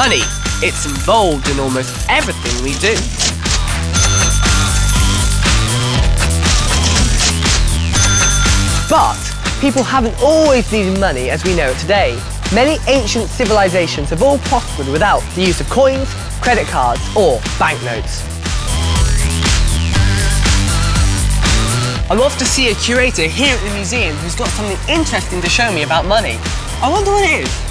Money. It's involved in almost everything we do. But people haven't always needed money as we know it today. Many ancient civilizations have all prospered without the use of coins, credit cards or banknotes. I'm off to see a curator here at the museum who's got something interesting to show me about money. I wonder what it is.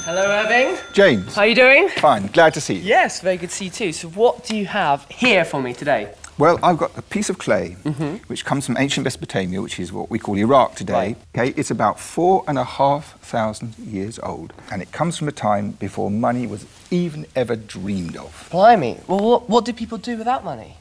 Hello, Irving. James. How are you doing? Fine, glad to see you. Yes, very good to see you too. So what do you have here for me today? Well, I've got a piece of clay which comes from ancient Mesopotamia, which is what we call Iraq today. Right. Okay, it's about 4,500 years old, and it comes from a time before money was even ever dreamed of. Blimey. Well, what do people do without money?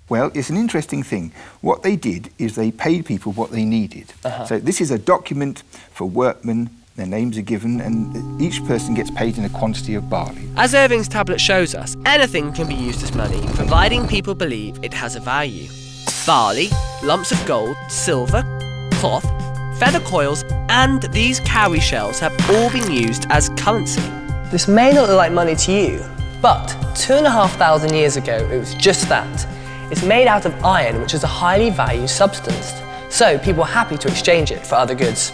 Well, it's an interesting thing. What they did is they paid people what they needed. So this is a document for workmen. Their names are given, and each person gets paid in a quantity of barley. As Irving's tablet shows us, anything can be used as money, providing people believe it has a value. Barley, lumps of gold, silver, cloth, feather coils, and these cowrie shells have all been used as currency. This may not look like money to you, but 2,500 years ago it was just that. It's made out of iron, which is a highly valued substance, so people are happy to exchange it for other goods.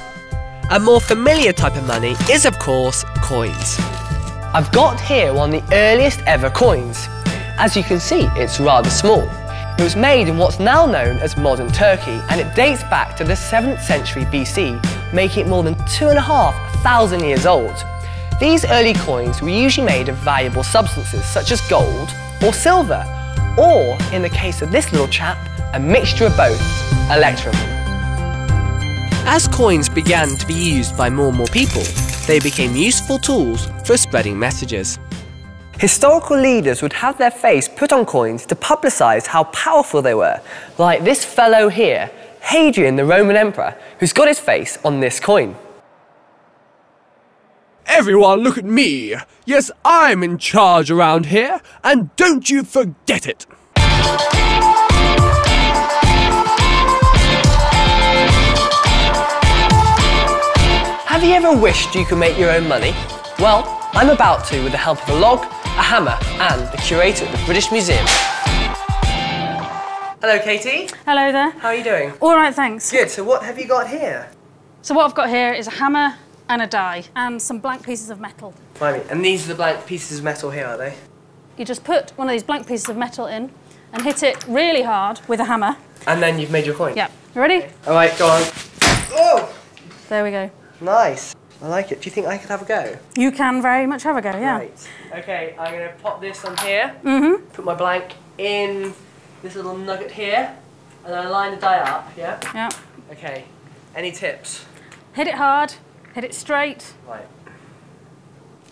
A more familiar type of money is, of course, coins. I've got here one of the earliest ever coins. As you can see, it's rather small. It was made in what's now known as modern Turkey, and it dates back to the 7th century BC, making it more than 2,500 years old. These early coins were usually made of valuable substances such as gold or silver, or, in the case of this little chap, a mixture of both, electrum. As coins began to be used by more and more people, they became useful tools for spreading messages. Historical leaders would have their face put on coins to publicise how powerful they were, like this fellow here, Hadrian, the Roman Emperor, who's got his face on this coin. Everyone look at me! Yes, I'm in charge around here, and don't you forget it! Have you ever wished you could make your own money? Well, I'm about to with the help of a log, a hammer and the curator at the British Museum. Hello, Katie. Hello there. How are you doing? All right, thanks. Good. So what have you got here? So what I've got here is a hammer and a die and some blank pieces of metal. Right, and these are the blank pieces of metal here, are they? You just put one of these blank pieces of metal in and hit it really hard with a hammer. And then you've made your coin? Yeah. You ready? Okay. All right, go on. Oh! There we go. Nice. I like it. Do you think I could have a go? You can very much have a go, yeah. Right. Okay, I'm going to pop this on here. Put my blank in this little nugget here. And then I line the die up, yeah? Yeah. Okay. Any tips? Hit it hard. Hit it straight. Right.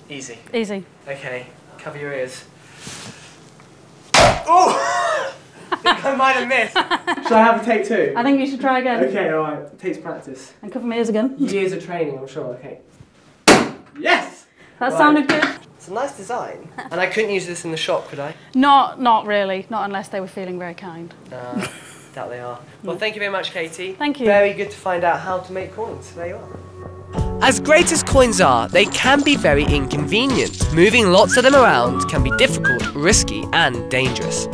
Easy. Easy. Okay. Cover your ears. Oh! I think I might have missed. Should I have a take two? I think you should try again. Okay, alright. It takes practice. And cover my ears again. Years of training, I'm sure. Okay. Yes! That sounded good. It's a nice design. And I couldn't use this in the shop, could I? Not really. Not unless they were feeling very kind. Doubt they are. Well, thank you very much, Katie. Thank you. Very good to find out how to make coins. There you are. As great as coins are, they can be very inconvenient. Moving lots of them around can be difficult, risky, and dangerous.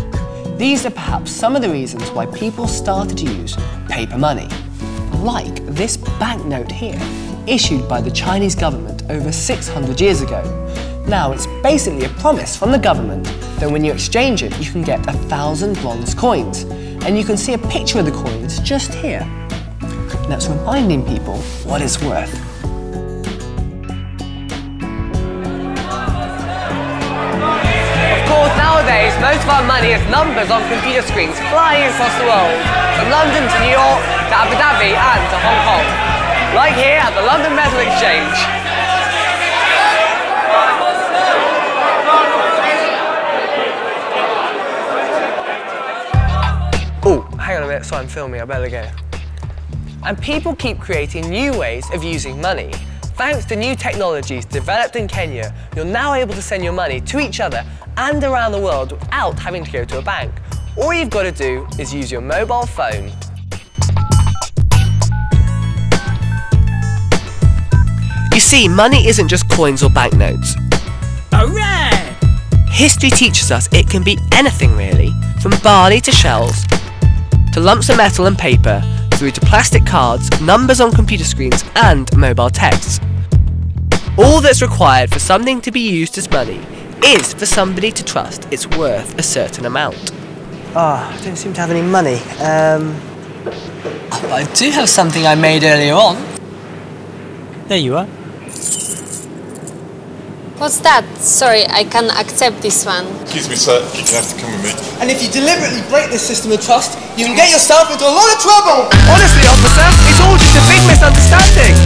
These are perhaps some of the reasons why people started to use paper money. Like this banknote here, issued by the Chinese government over 600 years ago. Now, it's basically a promise from the government that when you exchange it, you can get 1,000 bronze coins. And you can see a picture of the coins just here. That's reminding people what it's worth. Of course, nowadays, most of our money is numbers on computer screens flying across the world, from London to New York, to Abu Dhabi and to Hong Kong. Like here at the London Metal Exchange. Oh, hang on a minute, so I'm filming, I better go. And people keep creating new ways of using money. Thanks to new technologies developed in Kenya, you're now able to send your money to each other and around the world without having to go to a bank. All you've got to do is use your mobile phone. see, money isn't just coins or banknotes. Hooray! History teaches us it can be anything really, from barley to shells, to lumps of metal and paper, through to plastic cards, numbers on computer screens and mobile texts. All that's required for something to be used as money is for somebody to trust it's worth a certain amount. I don't seem to have any money. I do have something I made earlier on. There you are. What's that? Sorry, I can't accept this one. Excuse me, sir. You're gonna have to come with me. And if you deliberately break this system of trust, you can get yourself into a lot of trouble! Honestly, officer, it's all just a big misunderstanding.